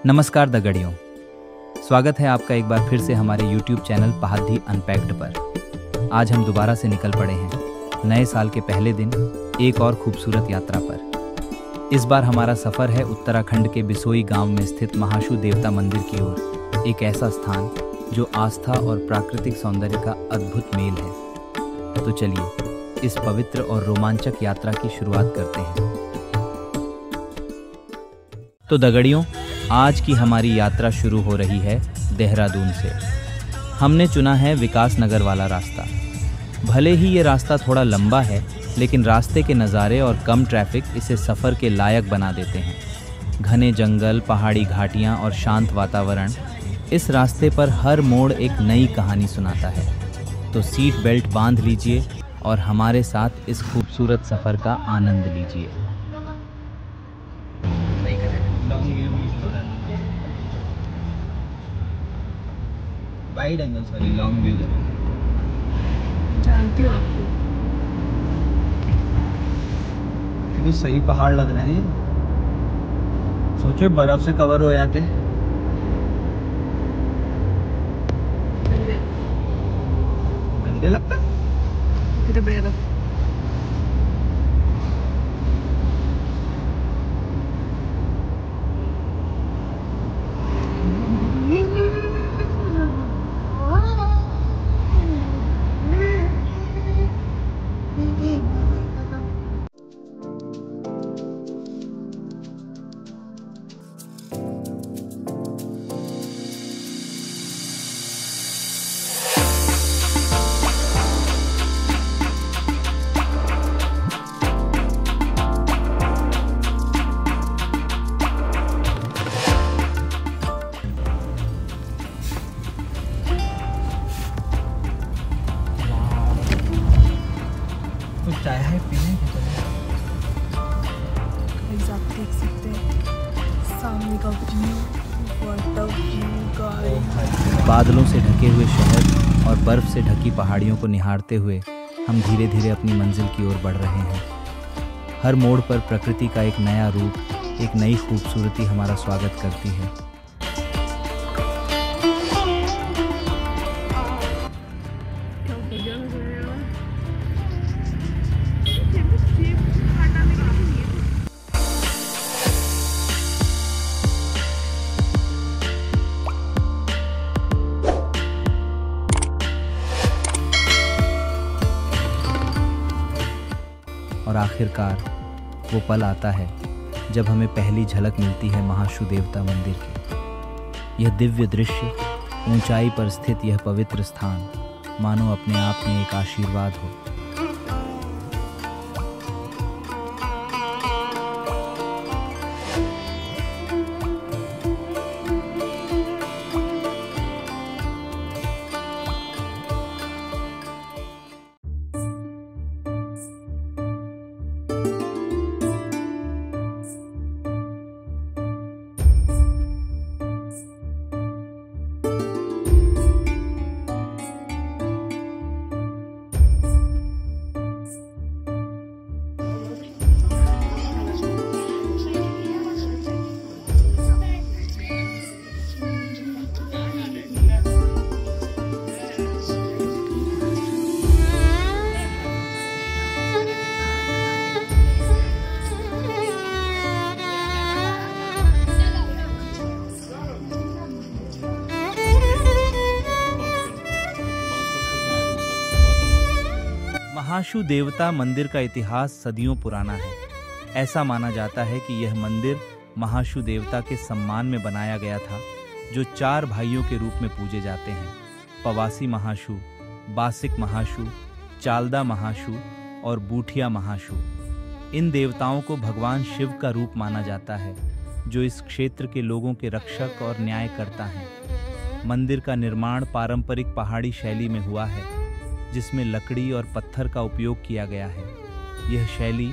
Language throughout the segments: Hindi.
नमस्कार दगड़ियों, स्वागत है आपका एक बार फिर से हमारे YouTube चैनल पहाड़ी अनपैक्ड पर। आज हम दोबारा से निकल पड़े हैं नए साल के पहले दिन एक और खूबसूरत यात्रा पर। इस बार हमारा सफ़र है उत्तराखंड के बिसोई गांव में स्थित महाशु देवता मंदिर की ओर, एक ऐसा स्थान जो आस्था और प्राकृतिक सौंदर्य का अद्भुत मेल है। तो चलिए इस पवित्र और रोमांचक यात्रा की शुरुआत करते हैं। तो दगड़ियों, आज की हमारी यात्रा शुरू हो रही है देहरादून से। हमने चुना है विकास नगर वाला रास्ता। भले ही ये रास्ता थोड़ा लंबा है, लेकिन रास्ते के नज़ारे और कम ट्रैफिक इसे सफ़र के लायक बना देते हैं। घने जंगल, पहाड़ी घाटियाँ और शांत वातावरण, इस रास्ते पर हर मोड़ एक नई कहानी सुनाता है। तो सीट बेल्ट बांध लीजिए और हमारे साथ इस खूबसूरत सफ़र का आनंद लीजिए। Wide angle sorry long view जानती हो आपको कितने सही पहाड़ लग रहे हैं। सोचो बर्फ से कवर हो जाते। गंदे लगता कितने बढ़िया। चाय है पीने की तो आप देख सकते हैं सामने का व्यू, बादलों से ढके हुए शहर और बर्फ से ढकी पहाड़ियों को निहारते हुए हम धीरे धीरे अपनी मंजिल की ओर बढ़ रहे हैं। हर मोड़ पर प्रकृति का एक नया रूप, एक नई खूबसूरती हमारा स्वागत करती है। और आखिरकार वो पल आता है जब हमें पहली झलक मिलती है महाशु देवता मंदिर की। यह दिव्य दृश्य, ऊंचाई पर स्थित यह पवित्र स्थान मानो अपने आप में एक आशीर्वाद हो। महाशु देवता मंदिर का इतिहास सदियों पुराना है। ऐसा माना जाता है कि यह मंदिर महाशु देवता के सम्मान में बनाया गया था, जो 4 भाइयों के रूप में पूजे जाते हैं: पवासी महाशु, बासिक महाशु, चालदा महाशु और बूठिया महाशु। इन देवताओं को भगवान शिव का रूप माना जाता है, जो इस क्षेत्र के लोगों के रक्षक और न्यायकर्ता हैं। मंदिर का निर्माण पारंपरिक पहाड़ी शैली में हुआ है, जिसमें लकड़ी और पत्थर का उपयोग किया गया है। यह शैली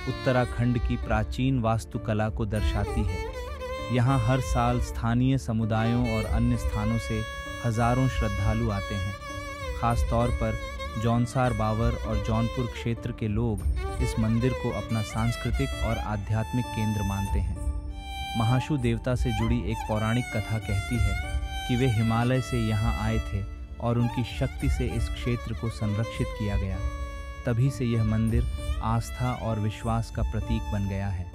उत्तराखंड की प्राचीन वास्तुकला को दर्शाती है। यहाँ हर साल स्थानीय समुदायों और अन्य स्थानों से हजारों श्रद्धालु आते हैं। खास तौर पर जौनसार बावर और जौनपुर क्षेत्र के लोग इस मंदिर को अपना सांस्कृतिक और आध्यात्मिक केंद्र मानते हैं। महाशु देवता से जुड़ी एक पौराणिक कथा कहती है कि वे हिमालय से यहाँ आए थे और उनकी शक्ति से इस क्षेत्र को संरक्षित किया गया। तभी से यह मंदिर आस्था और विश्वास का प्रतीक बन गया है।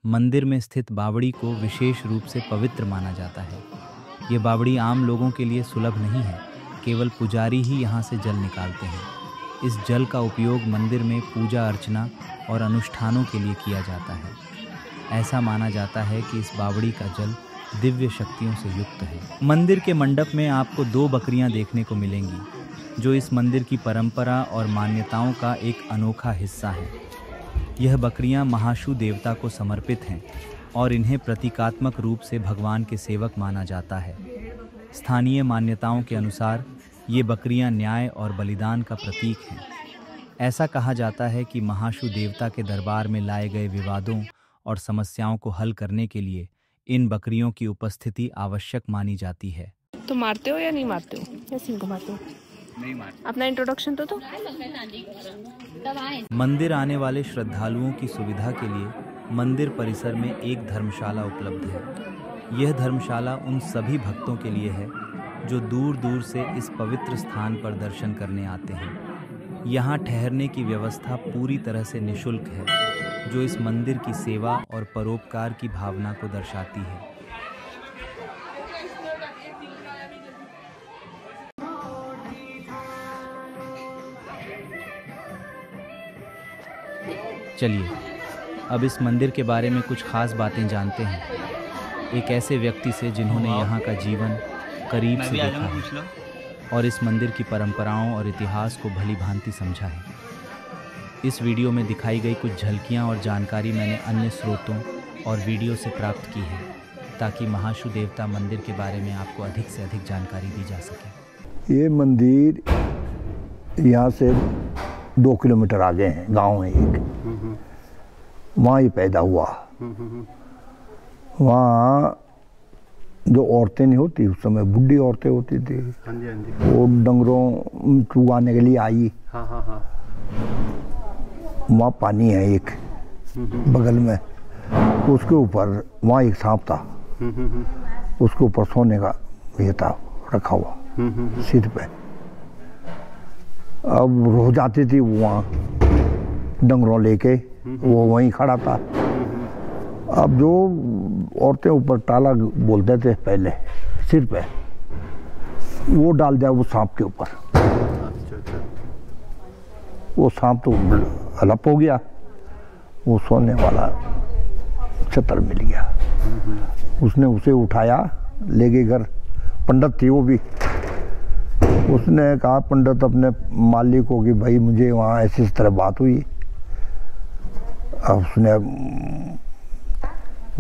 मंदिर में स्थित बावड़ी को विशेष रूप से पवित्र माना जाता है। ये बावड़ी आम लोगों के लिए सुलभ नहीं है, केवल पुजारी ही यहाँ से जल निकालते हैं। इस जल का उपयोग मंदिर में पूजा अर्चना और अनुष्ठानों के लिए किया जाता है। ऐसा माना जाता है कि इस बावड़ी का जल दिव्य शक्तियों से युक्त है। मंदिर के मंडप में आपको 2 बकरियां देखने को मिलेंगी, जो इस मंदिर की परंपरा और मान्यताओं का एक अनोखा हिस्सा है। यह बकरियां महाशु देवता को समर्पित हैं और इन्हें प्रतीकात्मक रूप से भगवान के सेवक माना जाता है। स्थानीय मान्यताओं के अनुसार ये बकरियां न्याय और बलिदान का प्रतीक हैं। ऐसा कहा जाता है कि महाशु देवता के दरबार में लाए गए विवादों और समस्याओं को हल करने के लिए इन बकरियों की उपस्थिति आवश्यक मानी जाती है। तो मारते हो या नहीं मारते हो? या सिंह को मारते हो? नहीं मारते। अपना इंट्रोडक्शन तो मंदिर आने वाले श्रद्धालुओं की सुविधा के लिए मंदिर परिसर में एक धर्मशाला उपलब्ध है। यह धर्मशाला उन सभी भक्तों के लिए है जो दूर दूर से इस पवित्र स्थान पर दर्शन करने आते हैं। यहाँ ठहरने की व्यवस्था पूरी तरह से निःशुल्क है, जो इस मंदिर की सेवा और परोपकार की भावना को दर्शाती है। चलिए अब इस मंदिर के बारे में कुछ खास बातें जानते हैं, एक ऐसे व्यक्ति से जिन्होंने यहाँ का जीवन करीब से देखा है और इस मंदिर की परंपराओं और इतिहास को भली भांति समझा है। इस वीडियो में दिखाई गई कुछ झलकियाँ और जानकारी मैंने अन्य स्रोतों और वीडियो से प्राप्त की है, ताकि महाशु देवता मंदिर के बारे में आपको अधिक से अधिक जानकारी दी जा सके। ये मंदिर यहाँ से 2 किलोमीटर आगे है, गांव है एक, वहाँ ये पैदा हुआ। वहाँ जो औरतें नहीं होती उस समय, बुढ़ी औरतें होती थी, वो डंगरों चुगाने के लिए आई। वहाँ पानी है एक बगल में, उसके ऊपर वहाँ एक सांप था, उसके ऊपर सोने का ये था रखा हुआ सिर पे। अब रोज आती थी वो वहाँ डंगरों लेके, वो वहीं खड़ा था। अब जो औरतें ऊपर टाला बोलते थे पहले सिर पे, वो डाल दिया वो सांप के ऊपर। वो सांप तो अलप हो गया, वो सोने वाला छतर मिल गया। उसने उसे उठाया, ले गई घर। पंडित थी वो भी। उसने कहा पंडित अपने मालिक को कि भाई मुझे वहाँ ऐसी इस तरह बात हुई। अब उसने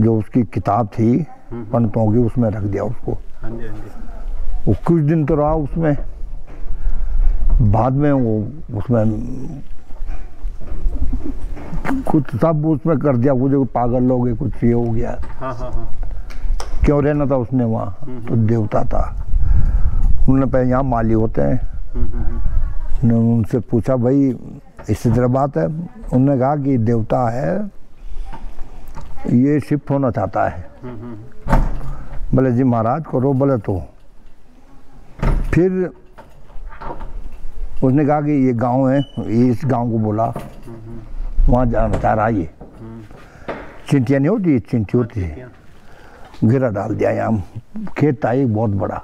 जो उसकी किताब थी पंडितों की, उसमें रख दिया उसको। वो कुछ दिन तो रहा उसमें, बाद में वो उसमें कुछ सब उसमें कर दिया, वो जो पागल लोग कुछ ये हो गया। क्यों रहना था उसने वहाँ, तो देवता था। उन्होंने पहले यहाँ माली होते हैं, उन्होंने उनसे पूछा भाई इसी तरह बात है। उन्होंने कहा कि देवता है, ये शिफ्ट होना चाहता है। बोले जी महाराज करो, बोले तो। फिर उसने कहा कि ये गांव है, इस गांव को बोला, वहाँ जाना चाह रहा। ये चिंटियाँ नहीं होती, चिंटी होती है, घेरा डाल दिया। यहाँ खेत था एक बहुत बड़ा,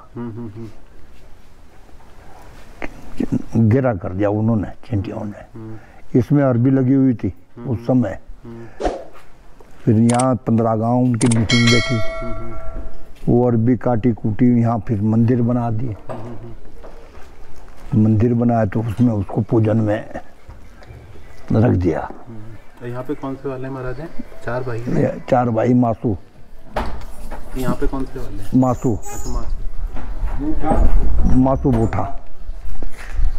घेरा कर दिया उन्होंने, चिंटियों ने। इसमें अरबी लगी हुई थी उस समय। फिर यहाँ 15 गांव उनकी मीटिंग बैठी, वो अरबी काटी कूटी, यहाँ फिर मंदिर बना दिए। मंदिर बनाया तो उसमें उसको पूजन में रख दिया। यहाँ पे कौन से वाले महाराज हैं? 4 भाई हैं। ये 4 भाई मासू। यहाँ पे कौन से वाले हैं? मासू। अच्छा, मासू। मासू बोठा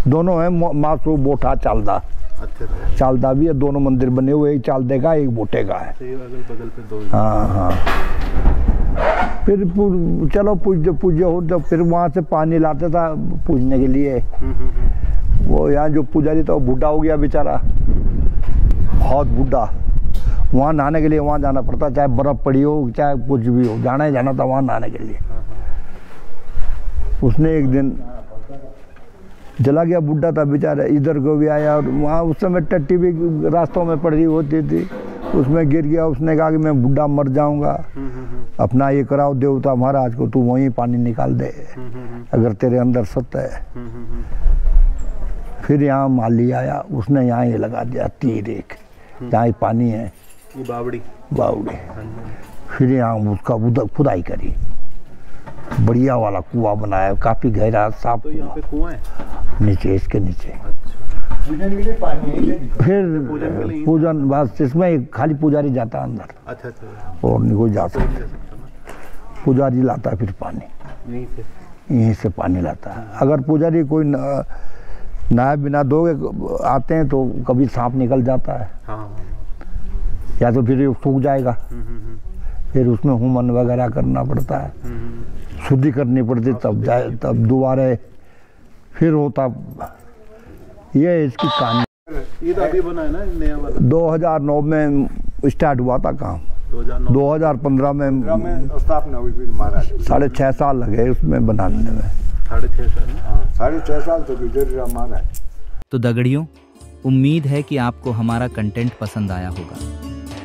दोनों है, मासू बोठा चालदा। अच्छा, चालदा भी है, दोनों मंदिर बने हुए, एक चालदे का एक बोटे का है। अगल बगल पे 2। हाँ हाँ। फिर चलो पूज्य हो, जब फिर वहाँ से पानी लाते था पूजने के लिए। वो यहाँ जो पुजारी था वो बूढ़ा हो गया बेचारा, बहुत बूढ़ा। वहाँ नहाने के लिए वहाँ जाना पड़ता, चाहे बर्फ़ पड़ी हो चाहे कुछ भी हो, जाना ही जाना था वहाँ नहाने के लिए। उसने एक दिन जला गया, बूढ़ा था बेचारा, इधर को भी आया। और वहाँ उस समय टट्टी भी रास्तों में पड़ी होती थी, उसमें गिर गया। उसने कहा कि मैं बूढ़ा मर जाऊंगा, अपना ये कराओ देवता महाराज को, तू वहीं पानी निकाल दे अगर तेरे अंदर सत्य है। फिर यहाँ माली आया, उसने यहाँ ये लगा दिया तीर एक, जहाँ पानी है, ये बावड़ी। फिर यहाँ उसका उधर खुदाई करी, बढ़िया वाला कुआं बनाया, काफी गहरा साफ। तो यहाँ पे कुआं है नीचे, इसके नीचे। फिर पूजन बस, इसमें खाली पुजारी जाता अंदर। अच्छा, और नहीं कोई जा सकता। पुजारी लाता है फिर पानी, यहीं से पानी लाता है। अगर पुजारी कोई नहाए बिना धोए आते हैं तो कभी सांप निकल जाता है। या तो फिर सूख जाएगा, फिर उसमें हुमन वगैरह करना पड़ता है, शुद्धि करनी पड़ती, तब जाए, तब दोबारा फिर होता। ये इसकी कहानी। ये तो अभी बना है ना नया वाला? 2009 में स्टार्ट हुआ था काम, 2015 में स्थापना हुई फिर महाराज। 6.5 साल लगे उसमें बनाने में। 6.5 साल? हाँ, 6.5 साल तक इधर रहा महाराज। तो दगड़ियों, उम्मीद है कि आपको हमारा कंटेंट पसंद आया होगा।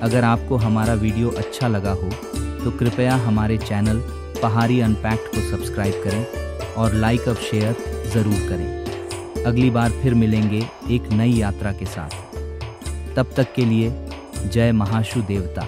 अगर आपको हमारा वीडियो अच्छा लगा हो तो कृपया हमारे चैनल पहाड़ी अनपैक्ड को सब्सक्राइब करें और लाइक और शेयर ज़रूर करें। अगली बार फिर मिलेंगे एक नई यात्रा के साथ। तब तक के लिए जय महाशु देवता।